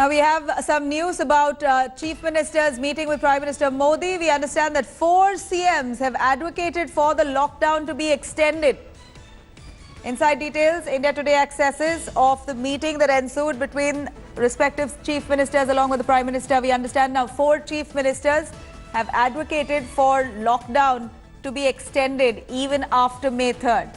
Now we have some news about Chief Minister's meeting with Prime Minister Modi. We understand that 4 CMs have advocated for the lockdown to be extended. Inside details, India Today accesses of the meeting that ensued between respective Chief Ministers along with the Prime Minister. We understand now 4 Chief Ministers have advocated for lockdown to be extended even after May 3rd.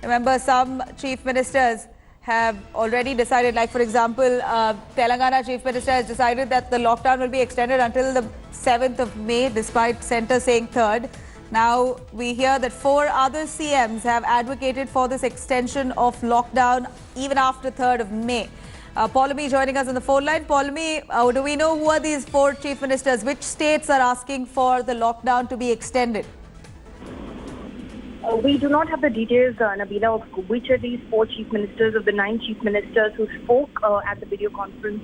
Remember, some Chief Ministers have already decided, like for example, Telangana Chief Minister has decided that the lockdown will be extended until the 7th of May, despite centre saying 3rd. Now, we hear that 4 other CMs have advocated for this extension of lockdown even after 3rd of May. Paulamy joining us on the phone line. Paulamy, do we know who are these 4 Chief Ministers? Which states are asking for the lockdown to be extended? We do not have the details, Nabila, of which are these 4 Chief Ministers of the 9 Chief Ministers who spoke at the video conference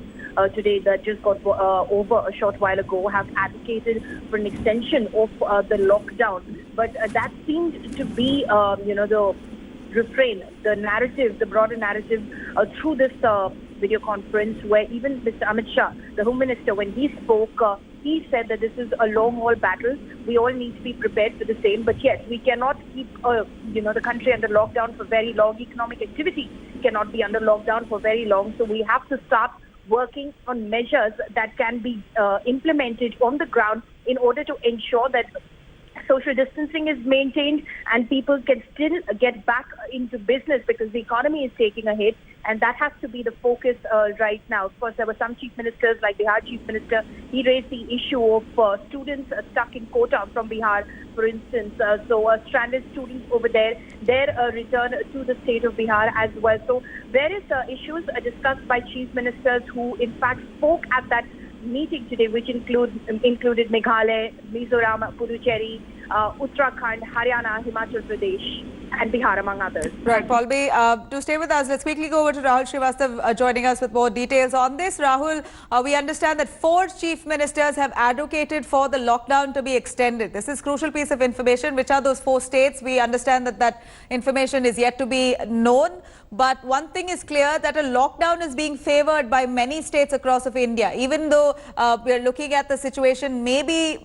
today that just got over a short while ago have advocated for an extension of the lockdown. But that seemed to be, the refrain, the narrative, the broader narrative through this video conference, where even Mr. Amit Shah, the Home Minister, when he spoke, he said that this is a long-haul battle. We all need to be prepared for the same. But yes, we cannot keep, the country under lockdown for very long. Economic activity cannot be under lockdown for very long. So we have to start working on measures that can be implemented on the ground in order to ensure that social distancing is maintained and people can still get back into business, because the economy is taking a hit, and that has to be the focus right now. Of course, there were some Chief Ministers, like Bihar Chief Minister, he raised the issue of students stuck in Kota from Bihar, for instance. Stranded students over there, their return to the state of Bihar as well. So various issues discussed by Chief Ministers who in fact spoke at that meeting today, which included Meghalaya, Mizoram, Puducherry, Uttarakhand, Haryana, Himachal Pradesh and Bihar, among others. Right, Paulby, to stay with us, let's quickly go over to Rahul Srivastav joining us with more details on this. Rahul, we understand that 4 Chief Ministers have advocated for the lockdown to be extended. This is a crucial piece of information. Which are those 4 states? We understand that that information is yet to be known. But one thing is clear, that a lockdown is being favoured by many states across of India. Even though we are looking at the situation, maybe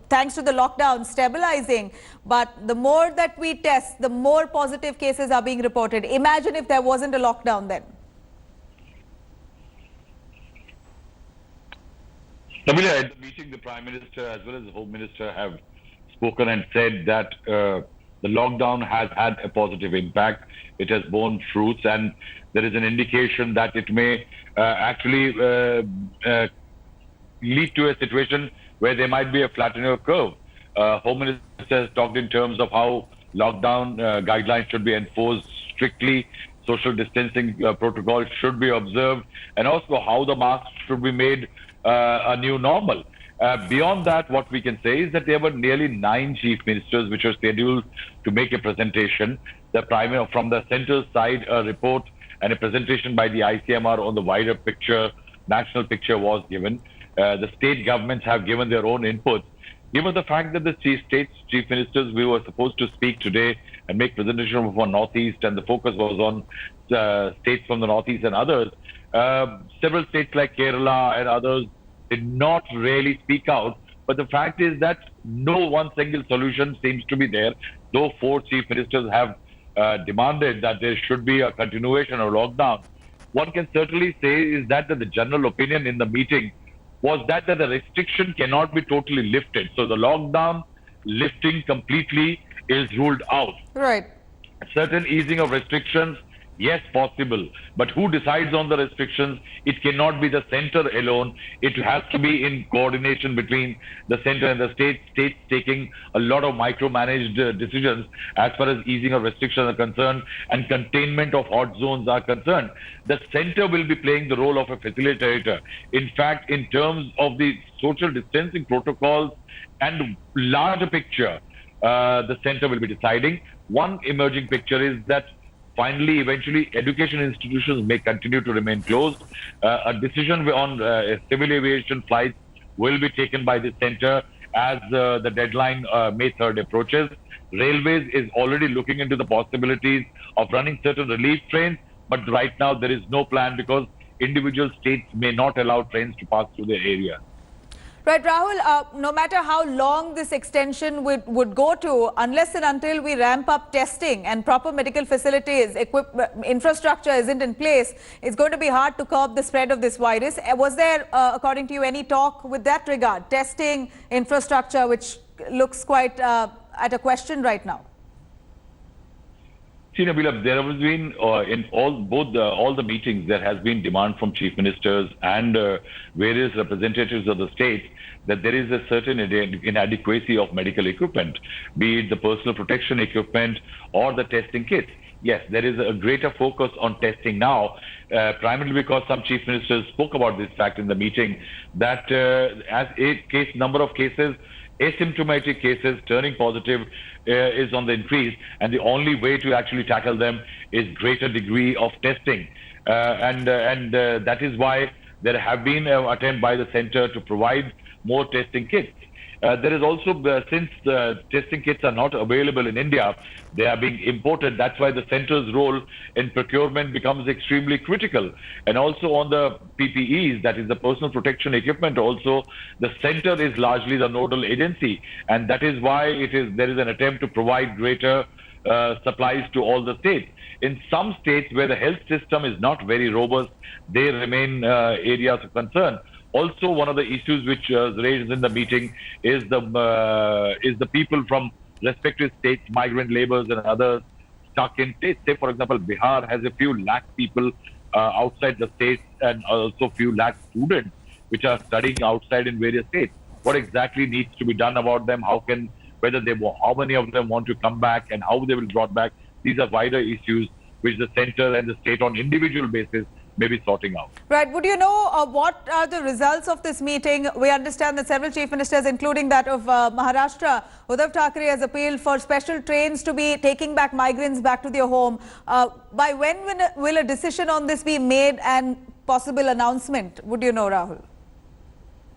thanks to the lockdown stabilizing, but the more that we test, the more positive cases are being reported. Imagine if there wasn't a lockdown then. Nabila, at the meeting, the Prime Minister as well as the Home Minister have spoken and said that the lockdown has had a positive impact. It has borne fruits, and there is an indication that it may actually lead to a situation where there might be a flattening of curve. Home Minister has talked in terms of how lockdown guidelines should be enforced strictly, social distancing protocols should be observed, and also how the masks should be made a new normal. Beyond that, what we can say is that there were nearly 9 Chief Ministers which are scheduled to make a presentation. From the centre side, a report and a presentation by the ICMR on the wider picture, national picture was given. The state governments have given their own inputs. Given the fact that the Chief Ministers, we were supposed to speak today and make presentation for Northeast, and the focus was on states from the Northeast and others, several states like Kerala and others did not really speak out. But the fact is that no one single solution seems to be there, though 4 Chief Ministers have demanded that there should be a continuation of lockdown. One can certainly say is that the general opinion in the meeting was that the restriction cannot be totally lifted. So the lockdown lifting completely is ruled out. Right. Certain easing of restrictions, yes, possible. But who decides on the restrictions? It cannot be the centre alone. It has to be in coordination between the centre and the states taking a lot of micromanaged decisions as far as easing of restrictions are concerned and containment of hot zones are concerned. The centre will be playing the role of a facilitator. In fact, in terms of the social distancing protocols and larger picture, the centre will be deciding. One emerging picture is that finally, eventually, education institutions may continue to remain closed. A decision on civil aviation flights will be taken by the centre as the deadline May 3rd approaches. Railways is already looking into the possibilities of running certain relief trains, but right now there is no plan because individual states may not allow trains to pass through the area. Right, Rahul, no matter how long this extension would go to, unless and until we ramp up testing and proper medical facilities, infrastructure isn't in place, it's going to be hard to curb the spread of this virus. Was there, according to you, any talk with that regard? Testing, infrastructure, which looks quite at a question right now. See, Nabila, there has been in all the meetings, there has been demand from chief ministers and various representatives of the state that there is a certain inadequacy of medical equipment, be it the personal protection equipment or the testing kits. Yes, there is a greater focus on testing now, primarily because some chief ministers spoke about this fact in the meeting that as number of cases, asymptomatic cases turning positive is on the increase, and the only way to actually tackle them is greater degree of testing, and that is why there have been an attempt by the center to provide more testing kits. There is also, since the testing kits are not available in India, they are being imported. That's why the center's role in procurement becomes extremely critical. And also on the PPEs, that is the personal protection equipment, also the center is largely the nodal agency. And that is why there is an attempt to provide greater supplies to all the states. In some states where the health system is not very robust, they remain areas of concern. Also, one of the issues which was raised in the meeting is the people from respective states, migrant laborers and others stuck in states. Say, for example, Bihar has a few lakh people outside the states and also few lakh students which are studying outside in various states. What exactly needs to be done about them? How many of them want to come back and how they will be brought back? These are wider issues which the center and the state on individual basis may be sorting out. Right. Would you know what are the results of this meeting? We understand that several chief ministers, including that of Maharashtra, Uddhav Thackeray, has appealed for special trains to be taking back migrants back to their home. By when will a decision on this be made and possible announcement? Would you know, Rahul?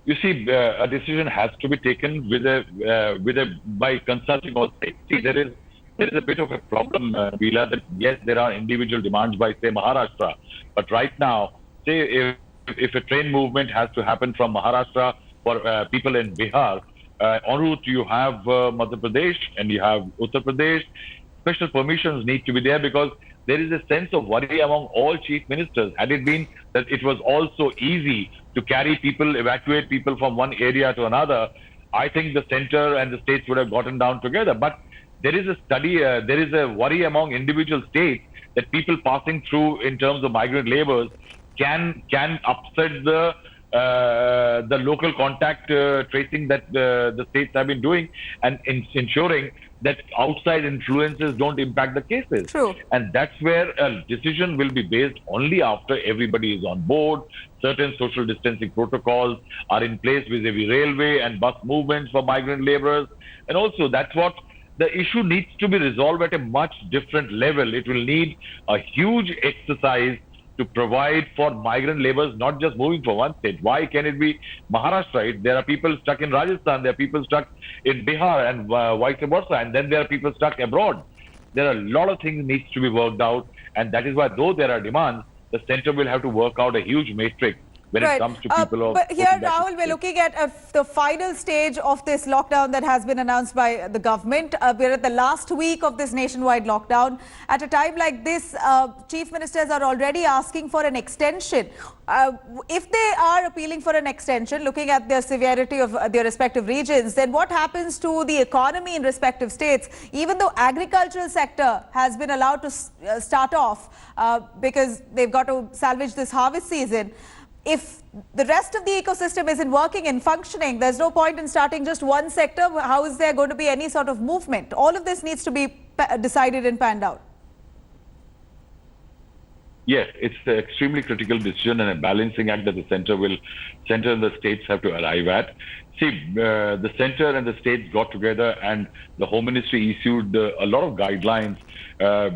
You see, a decision has to be taken by consulting all states. See, there is a bit of a problem, Veela, that yes, there are individual demands by, say, Maharashtra. But right now, say if a train movement has to happen from Maharashtra for people in Bihar, en route you have Madhya Pradesh and you have Uttar Pradesh. Special permissions need to be there because there is a sense of worry among all chief ministers. Had it been that it was also easy to carry people, evacuate people from one area to another, I think the center and the states would have gotten down together. But there is a worry among individual states that people passing through in terms of migrant laborers can upset the local contact tracing that the states have been doing and ensuring that outside influences don't impact the cases. True. And that's where a decision will be based only after everybody is on board. Certain social distancing protocols are in place vis-a-vis railway and bus movements for migrant laborers. And also that's what the issue needs to be resolved at a much different level. It will need a huge exercise to provide for migrant laborers, not just moving from one state. Why can it be Maharashtra? There are people stuck in Rajasthan, there are people stuck in Bihar and vice versa, and then there are people stuck abroad. There are a lot of things needs to be worked out, and that is why, though there are demands, the center will have to work out a huge matrix when it comes to people. But here, Rahul, we're looking at the final stage of this lockdown that has been announced by the government. We're at the last week of this nationwide lockdown. At a time like this, chief ministers are already asking for an extension. If they are appealing for an extension, looking at the severity of their respective regions, then what happens to the economy in respective states? Even though agricultural sector has been allowed to start off because they've got to salvage this harvest season, if the rest of the ecosystem isn't working and functioning, there's no point in starting just one sector. How is there going to be any sort of movement? All of this needs to be decided and panned out. Yes, it's an extremely critical decision and a balancing act that the center and the states have to arrive at. See, the center and the states got together and the Home Ministry issued a lot of guidelines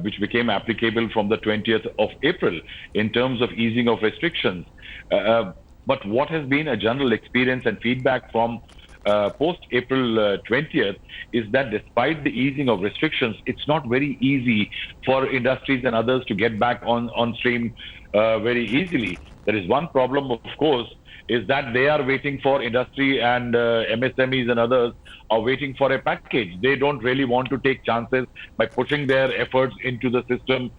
which became applicable from the 20th of April in terms of easing of restrictions. But what has been a general experience and feedback from post-April 20th is that despite the easing of restrictions, it's not very easy for industries and others to get back on stream very easily. There is one problem, of course, is that they are waiting for industry and MSMEs and others are waiting for a package. They don't really want to take chances by pushing their efforts into the system,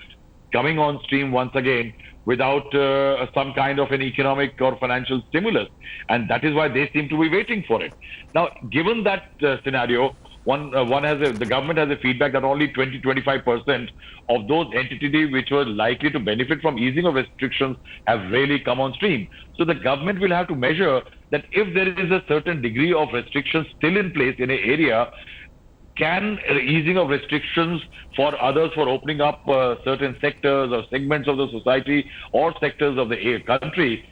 coming on stream once again without some kind of an economic or financial stimulus. And that is why they seem to be waiting for it. Now, given that scenario, the government has a feedback that only 20-25% of those entities which were likely to benefit from easing of restrictions have really come on stream. So the government will have to measure that if there is a certain degree of restrictions still in place in an area, can easing of restrictions for others for opening up certain sectors or segments of the society or sectors of the country,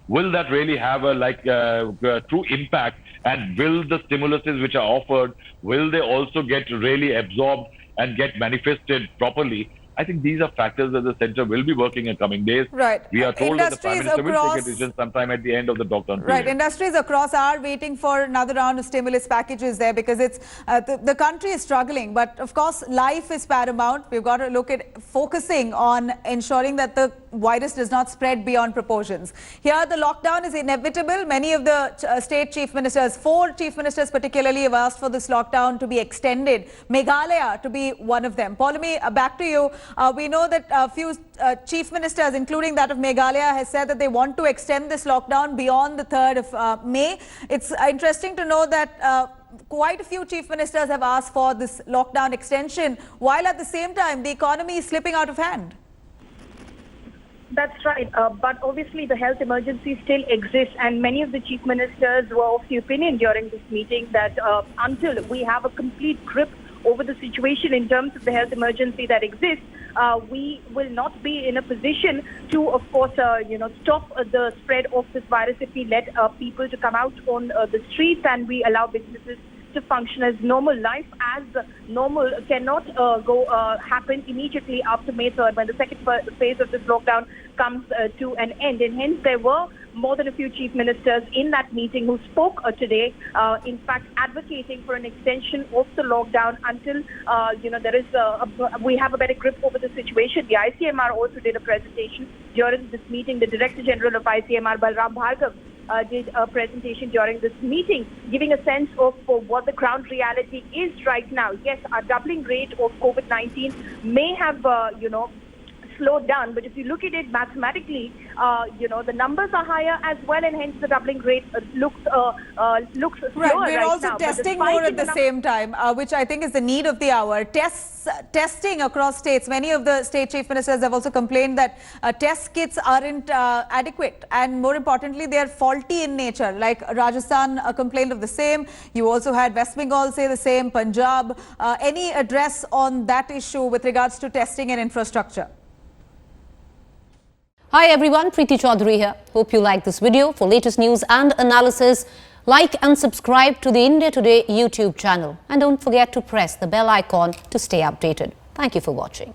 will that really have a true impact? And will the stimuluses which are offered, will they also get really absorbed and get manifested properly? I think these are factors that the centre will be working in coming days. Right. We are told that the Prime Minister will take a decision sometime at the end of the lockdown period. Right. Industries across are waiting for another round of stimulus packages there because it's the country is struggling. But of course, life is paramount. We've got to look at focusing on ensuring that the virus does not spread beyond proportions. Here, the lockdown is inevitable. Many of the state chief ministers, 4 chief ministers particularly, have asked for this lockdown to be extended. Meghalaya to be one of them. Paulami, back to you. We know that a few chief ministers, including that of Meghalaya, has said that they want to extend this lockdown beyond the 3rd of May. It's interesting to know that quite a few chief ministers have asked for this lockdown extension, while at the same time the economy is slipping out of hand. That's right. But obviously the health emergency still exists, and many of the chief ministers were of the opinion during this meeting that until we have a complete grip over the situation in terms of the health emergency that exists, we will not be in a position to, of course, stop the spread of this virus if we let people to come out on the streets and we allow businesses to function as normal. Life as normal cannot happen immediately after May 3rd, when the second phase of this lockdown comes to an end. And hence, there were more than a few chief ministers in that meeting who spoke today, in fact, advocating for an extension of the lockdown until there is we have a better grip over the situation. The ICMR also did a presentation during this meeting. The Director General of ICMR, Balram Bhargav, did a presentation during this meeting, giving a sense of what the ground reality is right now. Yes, our doubling rate of COVID-19 may have, slowed down, but if you look at it mathematically, the numbers are higher as well, and hence the doubling rate looks slower right. We're also now. testing more at the same time, which I think is the need of the hour. Testing across states. Many of the state chief ministers have also complained that test kits aren't adequate, and more importantly, they are faulty in nature. Like Rajasthan complained of the same. You also had West Bengal say the same, Punjab. Any address on that issue with regards to testing and infrastructure? Hi everyone, Preeti Chaudhary here. Hope you like this video. For latest news and analysis, like and subscribe to the India Today YouTube channel. And don't forget to press the bell icon to stay updated. Thank you for watching.